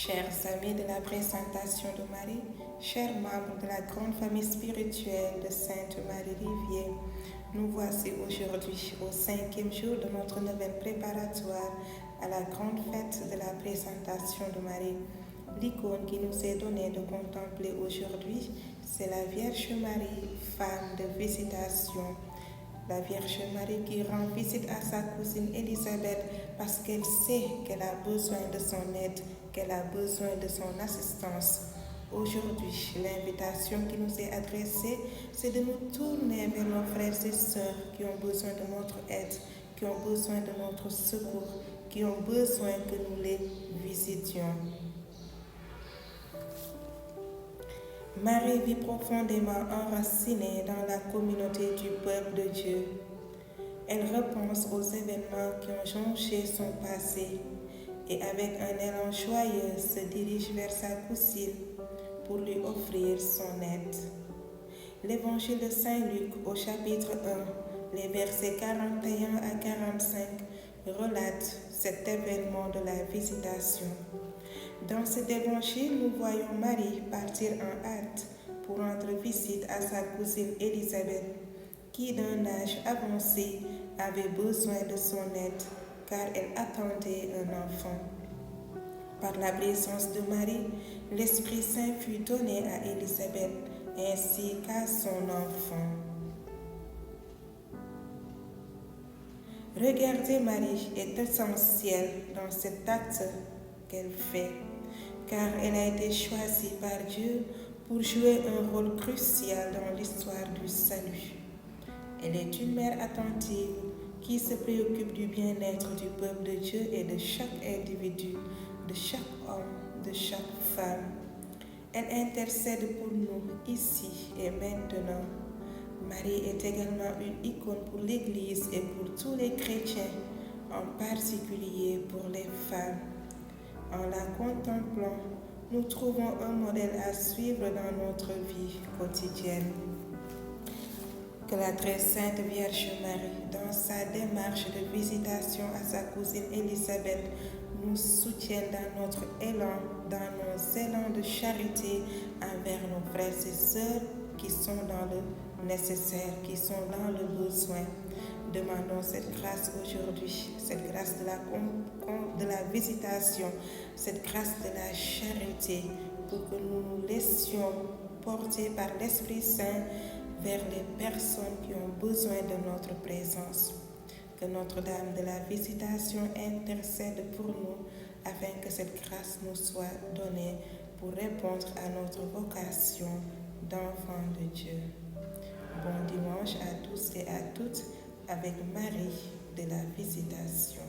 Chers amis de la présentation de Marie, chers membres de la grande famille spirituelle de Sainte Marie-Rivière, nous voici aujourd'hui au 5e jour de notre neuvaine préparatoire à la grande fête de la présentation de Marie. L'icône qui nous est donnée de contempler aujourd'hui, c'est la Vierge Marie, femme de visitation. La Vierge Marie qui rend visite à sa cousine Élisabeth parce qu'elle sait qu'elle a besoin de son aide, qu'elle a besoin de son assistance. Aujourd'hui, l'invitation qui nous est adressée, c'est de nous tourner vers nos frères et sœurs qui ont besoin de notre aide, qui ont besoin de notre secours, qui ont besoin que nous les visitions. Marie vit profondément enracinée dans la communauté du peuple de Dieu. Elle repense aux événements qui ont jonché son passé et avec un élan joyeux se dirige vers sa cousine pour lui offrir son aide. L'évangile de Saint Luc au chapitre 1, les versets 41 à 45 relate cet événement de la visitation. Dans cet évangile, nous voyons Marie partir en hâte pour rendre visite à sa cousine Élisabeth, qui d'un âge avancé avait besoin de son aide car elle attendait un enfant. Par la présence de Marie, l'Esprit Saint fut donné à Élisabeth ainsi qu'à son enfant. Regarder Marie est essentiel dans cet acte qu'elle fait, car elle a été choisie par Dieu pour jouer un rôle crucial dans l'histoire du salut. Elle est une mère attentive qui se préoccupe du bien-être du peuple de Dieu et de chaque individu, de chaque homme, de chaque femme. Elle intercède pour nous ici et maintenant. Marie est également une icône pour l'Église et pour tous les chrétiens, en particulier pour les femmes. En la contemplant, nous trouvons un modèle à suivre dans notre vie quotidienne. Que la très sainte Vierge Marie, dans sa démarche de visitation à sa cousine Élisabeth, nous soutienne dans notre élan, dans nos élans de charité envers nos frères et sœurs qui sont dans le nécessaire, qui sont dans le besoin. Demandons cette grâce aujourd'hui, cette grâce de la visitation, cette grâce de la charité, pour que nous nous laissions porter par l'Esprit Saint vers les personnes qui ont besoin de notre présence. Que Notre-Dame de la Visitation intercède pour nous afin que cette grâce nous soit donnée pour répondre à notre vocation d'enfant de Dieu. Bon dimanche à tous et à toutes avec Marie de la Visitation.